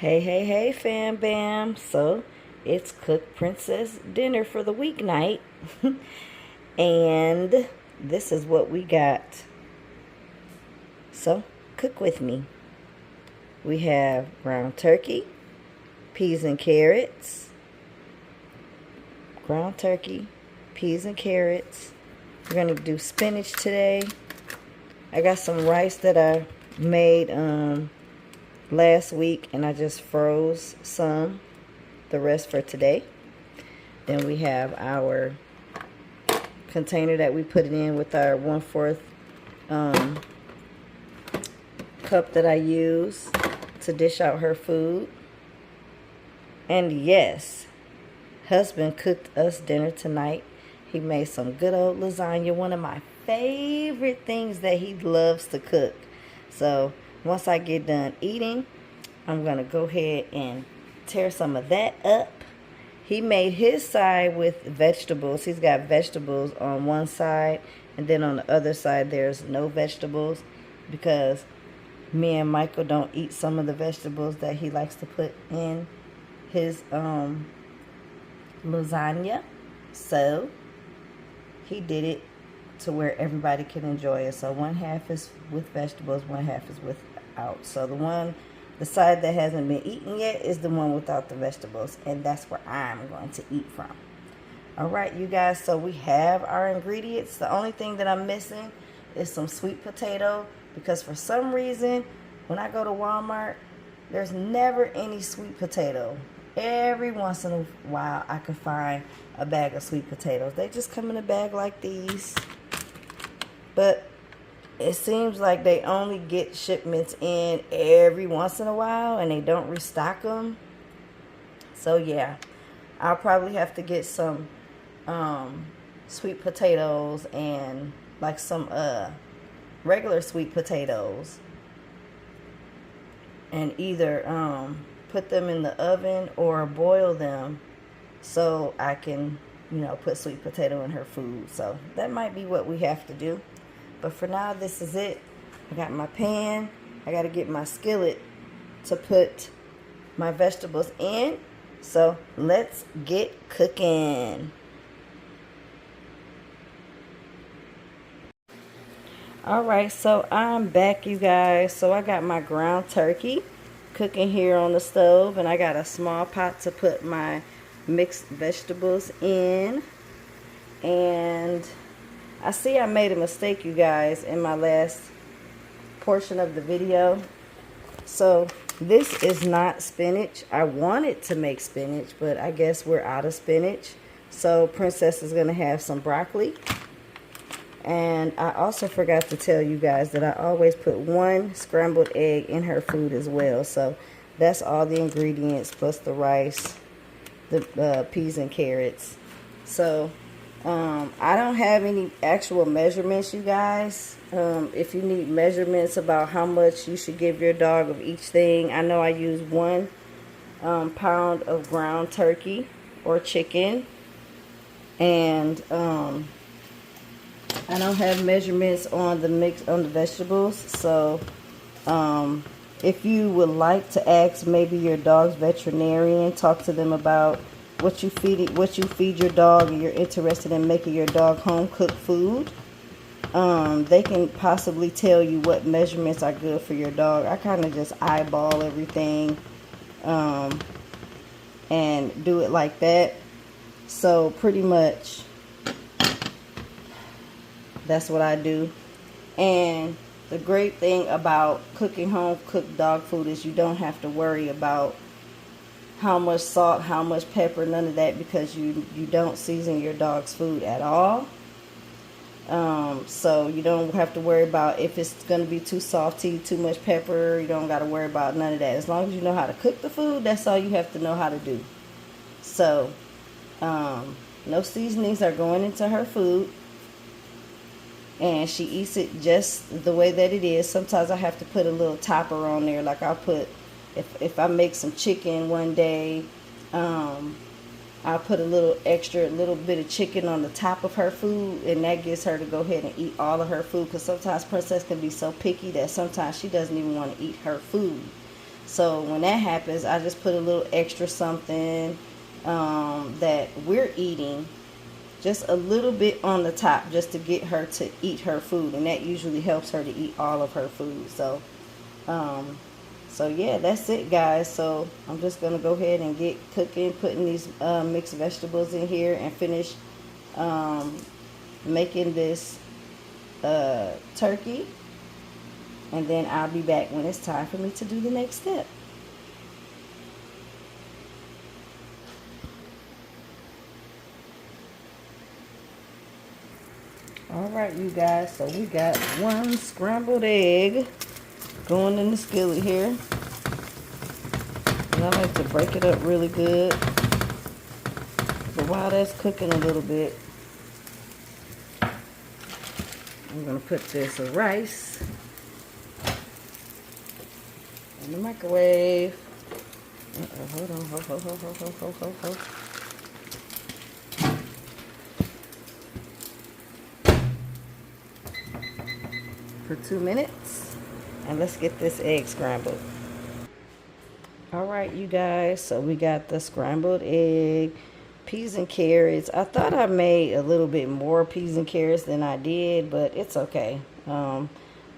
Hey, hey, hey, fam bam. So, it's Cook Princess dinner for the weeknight. And this is what we got. So, cook with me. We have ground turkey, peas and carrots, ground turkey, peas and carrots. We're going to do spinach today. I got some rice that I made last week, and I just froze the rest for today. Then we have our container that we put it in with our 1/4 cup that I use to dish out her food. And yes, husband cooked us dinner tonight. He made some good old lasagna, one of my favorite things that he loves to cook. So once I get done eating, I'm going to go ahead and tear some of that up. He made his side with vegetables. He's got vegetables on one side, and then on the other side there's no vegetables, because me and Michael don't eat some of the vegetables that he likes to put in his lasagna. So he did it to where everybody can enjoy it. So one half is with vegetables, one half is without. So the side that hasn't been eaten yet is the one without the vegetables, and that's where I'm going to eat from. All right, you guys, so we have our ingredients. The only thing that I'm missing is some sweet potato, because for some reason when I go to Walmart, there's never any sweet potato. Every once in a while I can find a bag of sweet potatoes. They just come in a bag like these, but it seems like they only get shipments in every once in a while, and they don't restock them. So yeah, I'll probably have to get some sweet potatoes and like some regular sweet potatoes, and either put them in the oven or boil them so I can, put sweet potato in her food. So that might be what we have to do. But for now, this is it. I got my pan. I got to get my skillet to put my vegetables in. So let's get cooking. Alright, so I'm back, you guys. So I got my ground turkey cooking here on the stove, and I got a small pot to put my mixed vegetables in. And I see I made a mistake, you guys, in my last portion of the video. So this is not spinach. I wanted to make spinach, but I guess we're out of spinach. So Princess is going to have some broccoli. And I also forgot to tell you guys that I always put 1 scrambled egg in her food as well. So that's all the ingredients plus the rice, the peas and carrots. So I don't have any actual measurements, you guys. If you need measurements about how much you should give your dog of each thing, I know I use 1 pound of ground turkey or chicken, and I don't have measurements on the vegetables. So if you would like to ask maybe your dog's veterinarian, talk to them about what you feed your dog, and you're interested in making your dog home cooked food, they can possibly tell you what measurements are good for your dog. I kind of just eyeball everything and do it like that. So pretty much that's what I do. And the great thing about cooking home cooked dog food is you don't have to worry about how much salt, how much pepper, none of that, because you don't season your dog's food at all. So you don't have to worry about if it's going to be too salty, too much pepper. You don't got to worry about none of that. As long as you know how to cook the food, that's all you have to know how to do. So no seasonings are going into her food, and she eats it just the way that it is. Sometimes I have to put a little topper on there. Like I'll put, if I make some chicken one day, I'll put a little bit of chicken on the top of her food, and that gets her to go ahead and eat all of her food. Because sometimes Princess can be so picky that sometimes she doesn't even want to eat her food. So when that happens, I just put a little extra something that we're eating, just a little bit on the top, just to get her to eat her food, and that usually helps her to eat all of her food. So so yeah, that's it, guys. So I'm just gonna go ahead and get cooking, putting these mixed vegetables in here, and finish making this turkey, and then I'll be back when it's time for me to do the next step. Alright, you guys, so we got one scrambled egg going in the skillet here. And I like to break it up really good. But while that's cooking a little bit, I'm going to put this rice in the microwave. Hold on, hold. For 2 minutes, and let's get this egg scrambled. Alright, you guys, so we got the scrambled egg, peas and carrots. I thought I made a little bit more peas and carrots than I did, but it's okay. The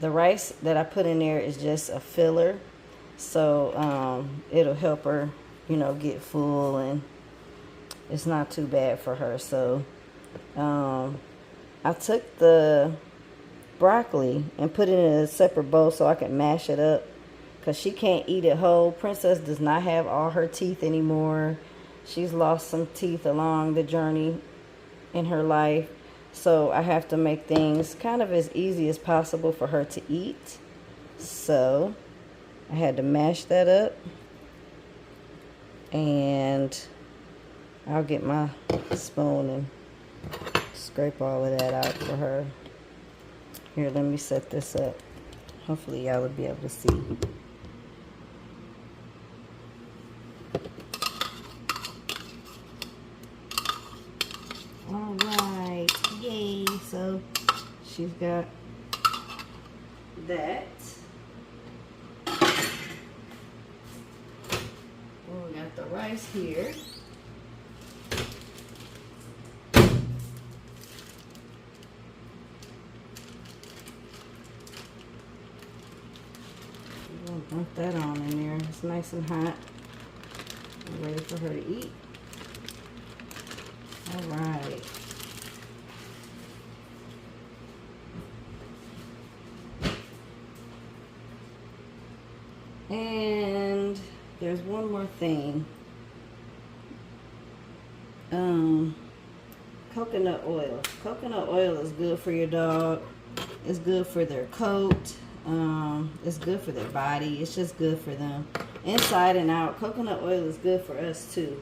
rice that I put in there is just a filler, so it'll help her, you know, get full, and it's not too bad for her. So I took the broccoli and put it in a separate bowl so I can mash it up, because she can't eat it whole. Princess does not have all her teeth anymore. She's lost some teeth along the journey in her life, so I have to make things kind of as easy as possible for her to eat. So I had to mash that up, and I'll get my spoon and scrape all of that out for her. Here, let me set this up. Hopefully y'all will be able to see. Alright, yay. So she's got that. Well, we got the rice here. Dump that on in there. It's nice and hot. I'm ready for her to eat. Alright. And there's one more thing. Coconut oil. Coconut oil is good for your dog. It's good for their coat. It's good for their body. It's just good for them inside and out. Coconut oil is good for us too.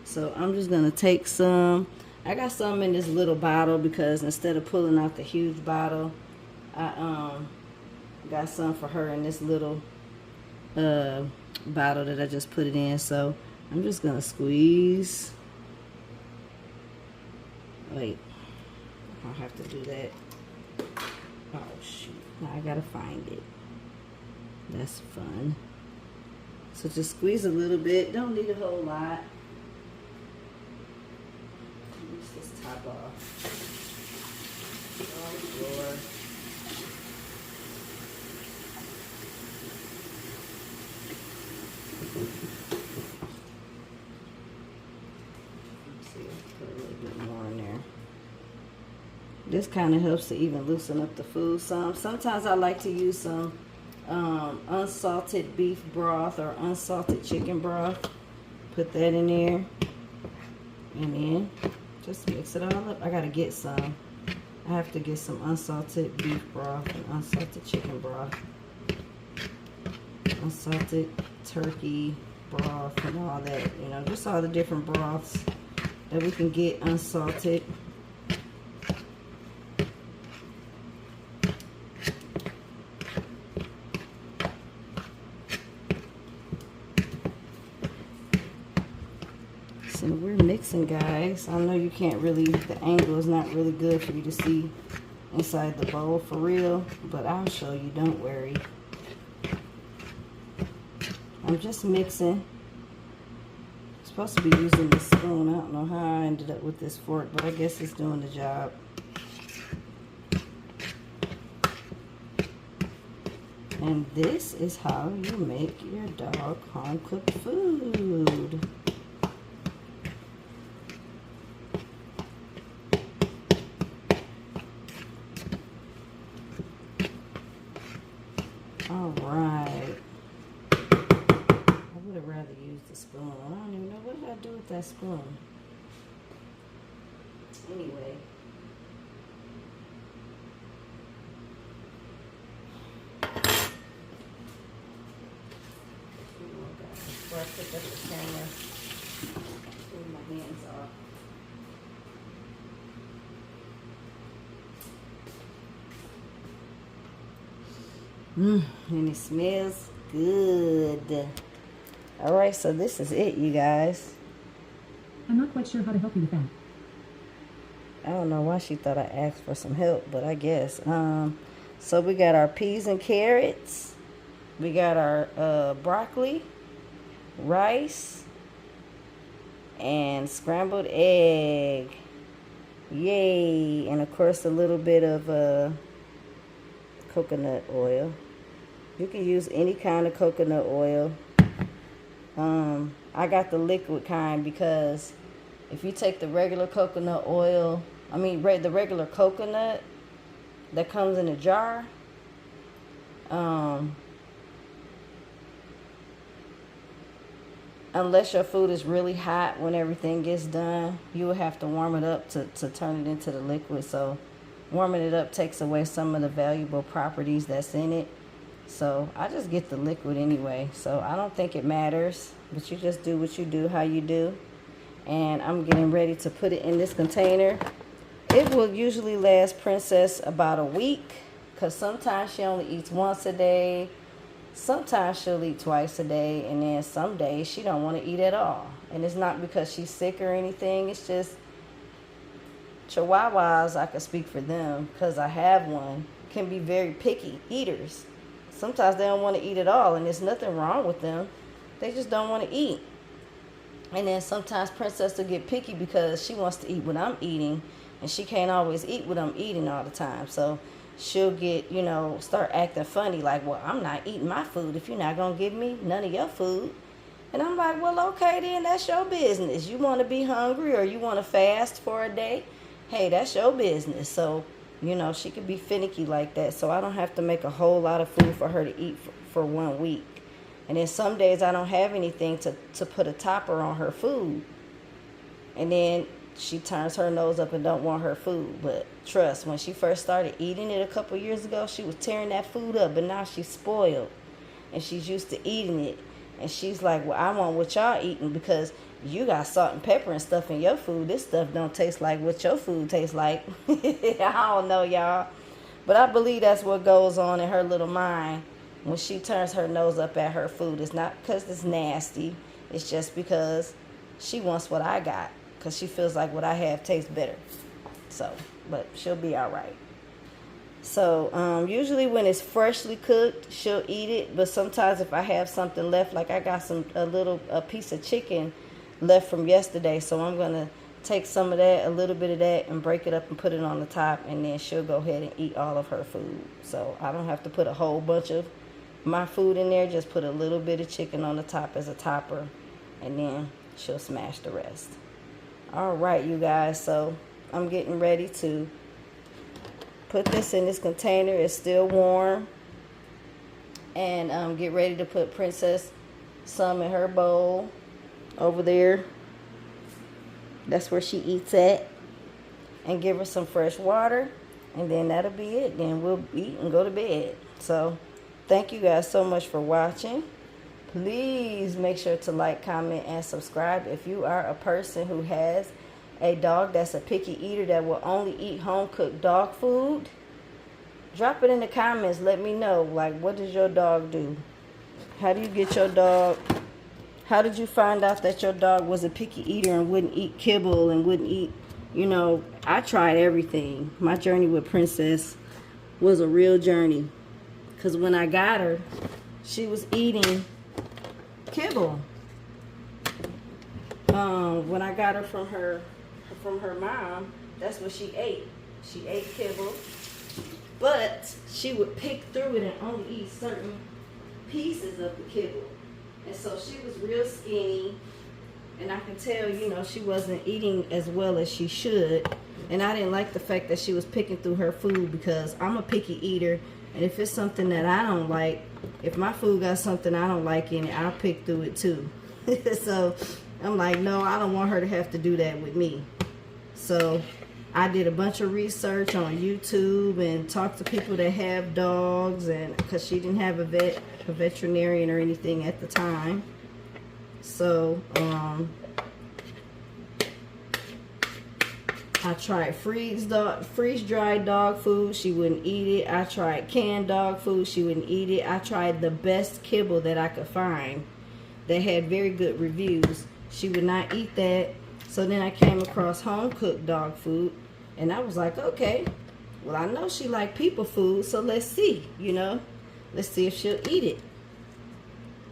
So I'm just gonna take some. I got some in this little bottle because instead of pulling out the huge bottle, I got some for her in this little bottle that I just put it in. So I'm just gonna squeeze. Wait, I don't have to do that. Oh shoot, now I gotta find it. That's fun. So just squeeze a little bit, don't need a whole lot. Use this top off. On the floor. Let's see, put a little bit more in there. This kind of helps to even loosen up the food some. Sometimes I like to use some unsalted beef broth or unsalted chicken broth. Put that in there. And then just mix it all up. I gotta get some. I have to get some unsalted beef broth and unsalted chicken broth. Unsalted turkey broth and all that. You know, just all the different broths that we can get unsalted. So we're mixing, guys. I know you can't really, the angle is not really good for you to see inside the bowl for real, but I'll show you, don't worry. I'm just mixing. I'm supposed to be using the spoon. I don't know how I ended up with this fork, but I guess it's doing the job. And this is how you make your dog home-cooked food. All right. I would have rather used the spoon. I don't even know what did I do with that spoon. Anyway. Before I pick up the camera, clean my hands off. And it smells good. Alright, so this is it, you guys. I'm not quite sure how to help you with that. I don't know why she thought I asked for some help, but I guess. So we got our peas and carrots. We got our broccoli, rice, and scrambled egg. Yay! And of course a little bit of coconut oil. You can use any kind of coconut oil. I got the liquid kind because if you take the regular coconut oil, the regular coconut that comes in a jar, unless your food is really hot when everything gets done, you will have to warm it up to turn it into the liquid. So warming it up takes away some of the valuable properties that's in it. So I just get the liquid anyway. So I don't think it matters, but you just do what you do, how you do. And I'm getting ready to put it in this container. It will usually last Princess about a week, because sometimes she only eats once a day. Sometimes she'll eat twice a day, and then some days she don't want to eat at all. And it's not because she's sick or anything. It's just Chihuahuas, I can speak for them because I have one, can be very picky eaters. Sometimes they don't want to eat at all, and there's nothing wrong with them. They just don't want to eat. And then sometimes Princess will get picky because she wants to eat what I'm eating, and she can't always eat what I'm eating all the time. So she'll get, start acting funny, like, well, I'm not eating my food if you're not going to give me none of your food. And I'm like, well, okay, then that's your business. You want to be hungry or you want to fast for a day? Hey, that's your business. So, she could be finicky like that. So I don't have to make a whole lot of food for her to eat for 1 week. And then some days I don't have anything to put a topper on her food. And then she turns her nose up and don't want her food. But trust, when she first started eating it a couple years ago, she was tearing that food up. But now she's spoiled. And she's used to eating it. And she's like, well, I want what y'all eating because you got salt and pepper and stuff in your food. This stuff don't taste like what your food tastes like. I don't know, y'all. But I believe that's what goes on in her little mind when she turns her nose up at her food. It's not because it's nasty. It's just because she wants what I got. Because she feels like what I have tastes better. So, but she'll be all right. So, usually when it's freshly cooked, she'll eat it. But sometimes if I have something left, like I got a piece of chicken left from yesterday. So I'm going to take some of that, a little bit of that, and break it up and put it on the top. And then she'll go ahead and eat all of her food. So I don't have to put a whole bunch of my food in there. Just put a little bit of chicken on the top as a topper. And then she'll smash the rest. All right, you guys. So I'm getting ready to put this in this container. It's still warm. And get ready to put Princess some in her bowl over there. That's where she eats at. And give her some fresh water. And then that'll be it. Then we'll eat and go to bed. So thank you guys so much for watching. Please make sure to like, comment, and subscribe. If you are a person who has a dog that's a picky eater that will only eat home-cooked dog food, drop it in the comments. Let me know, like, what does your dog do? How do you get your dog? How did you find out that your dog was a picky eater and wouldn't eat kibble and wouldn't eat, I tried everything. My journey with Princess was a real journey. Because when I got her, she was eating kibble. When I got her from her mom, that's what she ate. She ate kibble, but she would pick through it and only eat certain pieces of the kibble. And so she was real skinny, and I can tell, you know, she wasn't eating as well as she should. And I didn't like the fact that she was picking through her food, because I'm a picky eater, and if it's something that I don't like, if my food got something I don't like in it, I'll pick through it too. So I'm like, no, I don't want her to have to do that with me. So I did a bunch of research on YouTube and talked to people that have dogs, and because she didn't have a veterinarian or anything at the time. So I tried freeze-dried dog food. She wouldn't eat it. I tried canned dog food. She wouldn't eat it. I tried the best kibble that I could find that had very good reviews. She would not eat that. So then I came across home-cooked dog food, and I was like, okay, well, I know she like people food, so let's see, you know. Let's see if she'll eat it.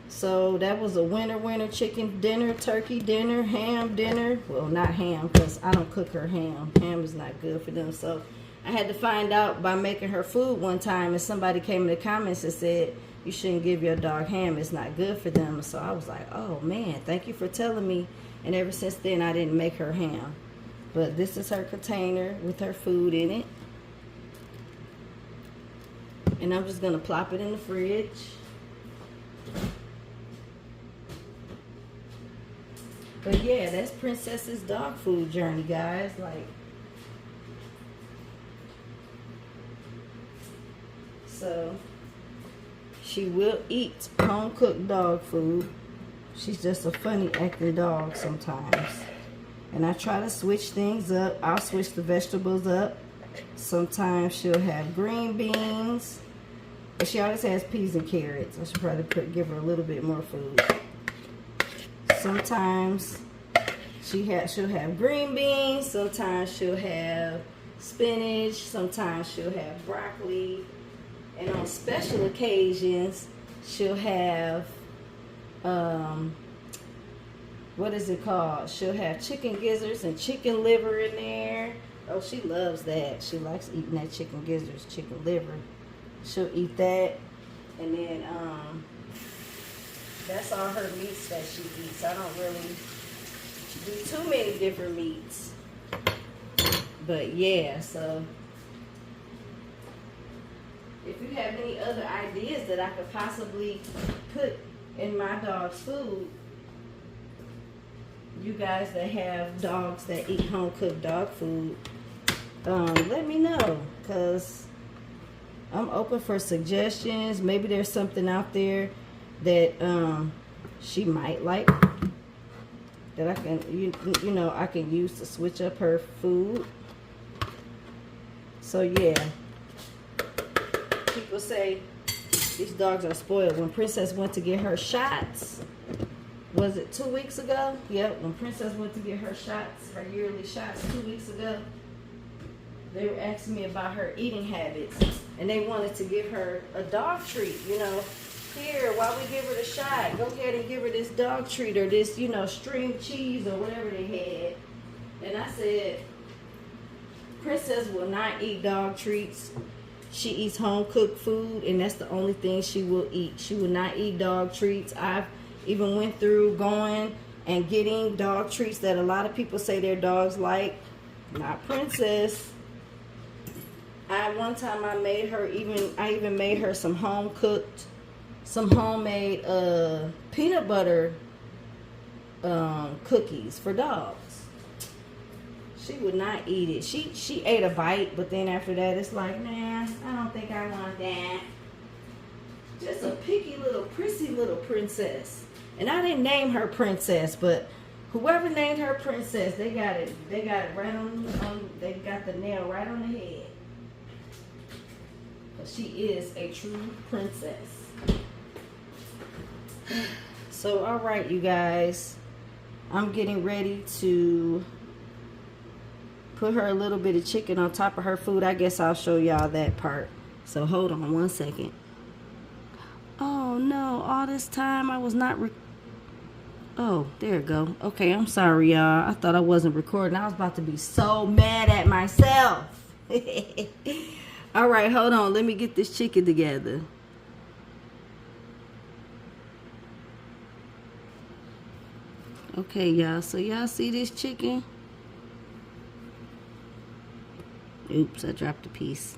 So that was a winter chicken dinner, turkey dinner, ham dinner. Well, not ham, because I don't cook her ham. Ham is not good for them. So I had to find out by making her food one time, and somebody came in the comments and said, you shouldn't give your dog ham. It's not good for them. So I was like, oh, man, thank you for telling me. And ever since then, I didn't make her ham. But this is her container with her food in it. And I'm just going to plop it in the fridge. But yeah, that's Princess's dog food journey, guys. Like, so she will eat home-cooked dog food. She's just a funny acting dog sometimes. And I try to switch things up. I'll switch the vegetables up. Sometimes she'll have green beans. But she always has peas and carrots. I should probably give her a little bit more food. Sometimes she'll have green beans. Sometimes she'll have spinach. Sometimes she'll have broccoli. And on special occasions, she'll have what is it called? She'll have chicken gizzards and chicken liver in there. Oh, she loves that. She likes eating that chicken gizzards, chicken liver. She'll eat that. And then that's all her meats that she eats. I don't really do too many different meats. But yeah, so if you have any other ideas that I could possibly put in my dog's food, you guys that have dogs that eat home-cooked dog food, let me know, because I'm open for suggestions. Maybe there's something out there that she might like, that I can, you know, I can use to switch up her food. So yeah, people say these dogs are spoiled. When Princess went to get her shots, was it 2 weeks ago? Yep, when Princess went to get her shots, her yearly shots 2 weeks ago, they were asking me about her eating habits, and they wanted to give her a dog treat, you know. Here, while we give her the shot, go ahead and give her this dog treat, or this, you know, string cheese or whatever they had. And I said, Princess will not eat dog treats. She eats home-cooked food, and that's the only thing she will eat. She will not eat dog treats. I've even went through going and getting dog treats that a lot of people say their dogs like. Not Princess. One time I made her I even made her some home-cooked, some homemade peanut butter cookies for dogs. She would not eat it. She ate a bite, but then after that, it's like, nah, I don't think I want that. Just a picky little, prissy little princess. And I didn't name her Princess, but whoever named her Princess, they got it right on they got the nail right on the head. Because she is a true princess. So, all right, you guys, I'm getting ready to put her a little bit of chicken on top of her food. I guess I'll show y'all that part. So hold on one second. Oh no, all this time I was not Oh, there it go. Okay, I'm sorry, y'all. I thought I wasn't recording. I was about to be so mad at myself. All right, hold on. Let me get this chicken together. Okay, y'all. So y'all see this chicken? Oops, I dropped a piece.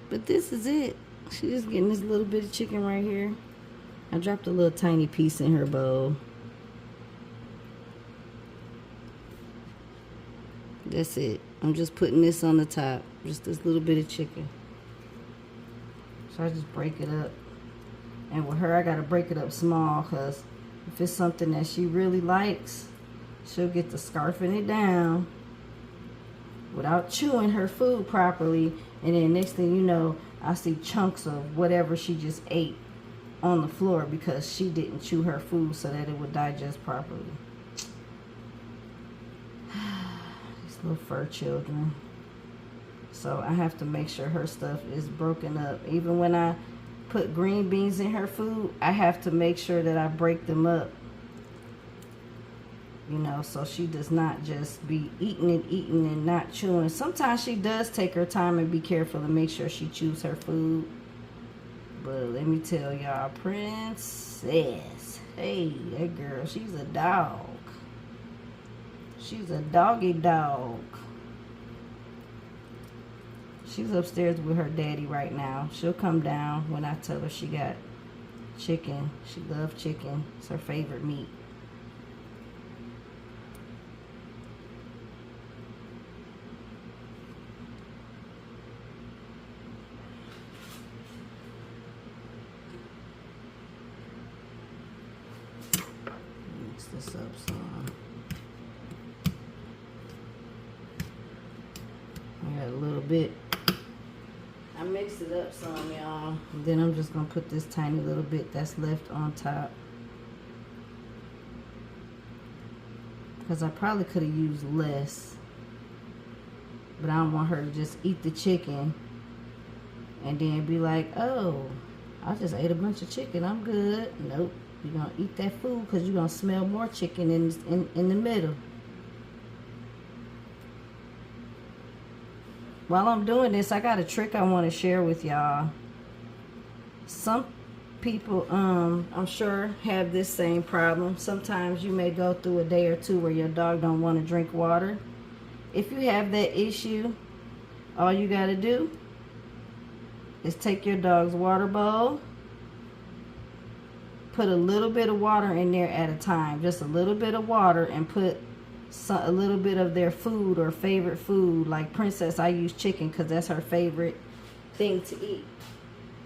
But this is it. She's just getting this little bit of chicken right here. I dropped a little tiny piece in her bowl. That's it. I'm just putting this on the top. Just this little bit of chicken. So I just break it up. And with her, I got to break it up small because if it's something that she really likes, she'll get to scarfing it down without chewing her food properly. And then next thing you know, I see chunks of whatever she just ate on the floor because she didn't chew her food so that it would digest properly. These little fur children. So I have to make sure her stuff is broken up. Even when I put green beans in her food, I have to make sure that I break them up. You know, so she does not just be eating and not chewing. Sometimes she does take her time and be careful to make sure she chews her food. But let me tell y'all, Princess, hey, that girl, she's a dog. She's a doggy dog. She's upstairs with her daddy right now. She'll come down when I tell her she got chicken. She loves chicken. It's her favorite meat. Mix this up some. I got a little bit. I mixed it up some, y'all. Then I'm just going to put this tiny little bit that's left on top. Because I probably could have used less. But I don't want her to just eat the chicken and then be like, oh, I just ate a bunch of chicken. I'm good. Nope. You're going to eat that food because you're going to smell more chicken in the middle. While I'm doing this, I got a trick I want to share with y'all. Some people, I'm sure, have this same problem. Sometimes you may go through a day or two where your dog don't want to drink water. If you have that issue, all you got to do is take your dog's water bowl, put a little bit of water in there at a time, just a little bit of water, and put a little bit of their food or favorite food. Like Princess, I use chicken because that's her favorite thing to eat.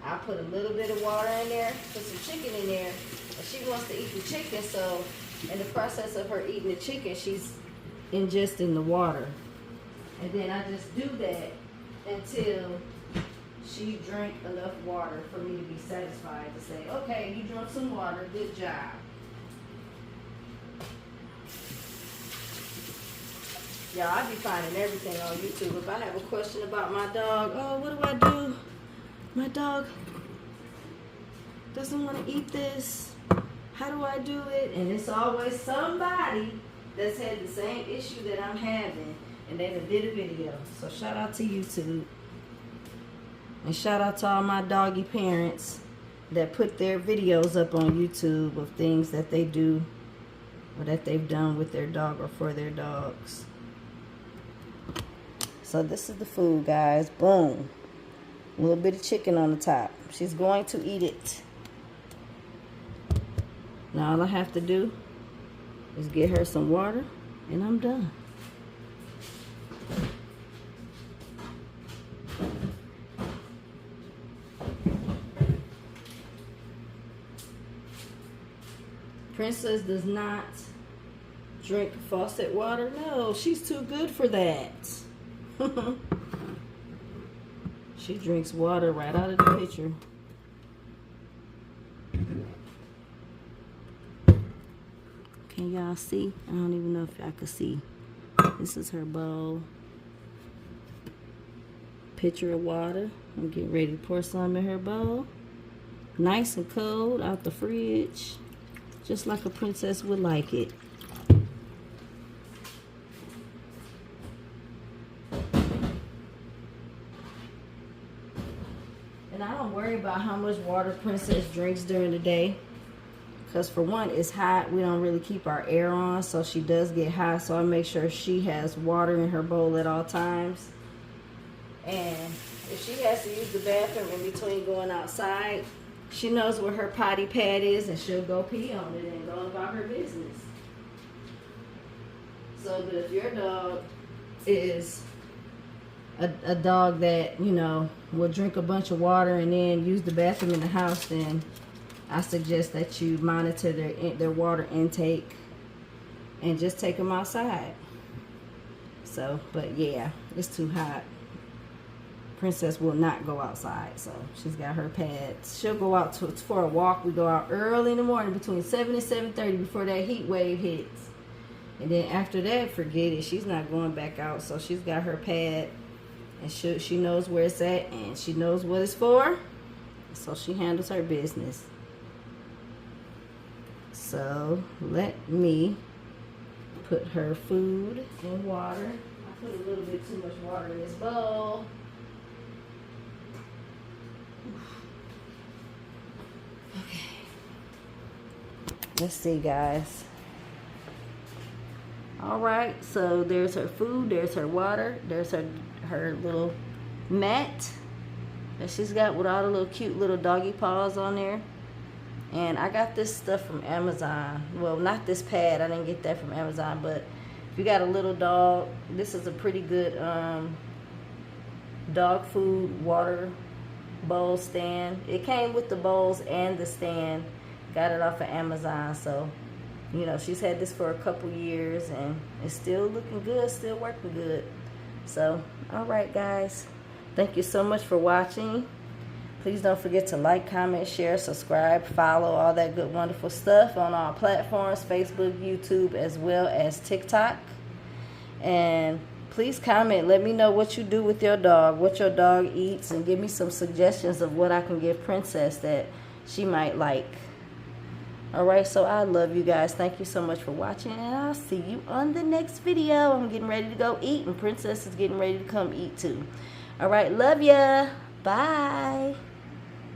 I put a little bit of water in there, put some chicken in there, and she wants to eat the chicken, so in the process of her eating the chicken, she's ingesting the water. And then I just do that until she drank enough water for me to be satisfied to say, okay, you drank some water, good job. Y'all, I be finding everything on YouTube. If I have a question about my dog, oh, what do I do? My dog doesn't want to eat this. How do I do it? And it's always somebody that's had the same issue that I'm having, and they did a video. So shout out to YouTube. And shout out to all my doggy parents that put their videos up on YouTube of things that they do or that they've done with their dog or for their dogs. So this is the food, guys. Boom. A little bit of chicken on the top. She's going to eat it. Now all I have to do is get her some water and I'm done. Princess does not drink faucet water. No, she's too good for that. She drinks water right out of the pitcher. Can y'all see? I don't even know if y'all can see. This is her bowl. Pitcher of water. I'm getting ready to pour some in her bowl. Nice and cold out the fridge. just like a princess would like it. And I don't worry about how much water Princess drinks during the day. Because for one, it's hot. We don't really keep our air on. So she does get hot. So I make sure she has water in her bowl at all times. And if she has to use the bathroom in between going outside, she knows where her potty pad is. And she'll go pee on it and go about her business. So, but if your dog is a dog that, you know, will drink a bunch of water and then use the bathroom in the house, then I suggest that you monitor their water intake and just take them outside. So, but yeah, it's too hot. Princess will not go outside, so she's got her pads. She'll go out for a walk. We go out early in the morning between 7 and 7:30 before that heat wave hits. And then after that, forget it. She's not going back out, so she's got her pad. And she knows where it's at, and she knows what it's for, so she handles her business. So let me put her food and water. I put a little bit too much water in this bowl. Okay. Let's see, guys. All right, so there's her food, there's her water, there's her little mat that she's got with all the little cute little doggy paws on there. And I got this stuff from Amazon. Well, not this pad, I didn't get that from Amazon, but if you got a little dog, this is a pretty good dog food water bowl stand. It came with the bowls and the stand. Got it off of Amazon, so you know, she's had this for a couple years and it's still looking good, still working good. So, all right, guys. Thank you so much for watching. Please don't forget to like, comment, share, subscribe, follow, all that good, wonderful stuff on all platforms, Facebook, YouTube, as well as TikTok. And please comment. Let me know what you do with your dog, what your dog eats, and give me some suggestions of what I can give Princess that she might like. Alright, so I love you guys. Thank you so much for watching, and I'll see you on the next video. I'm getting ready to go eat, and Princess is getting ready to come eat too. Alright, love ya. Bye.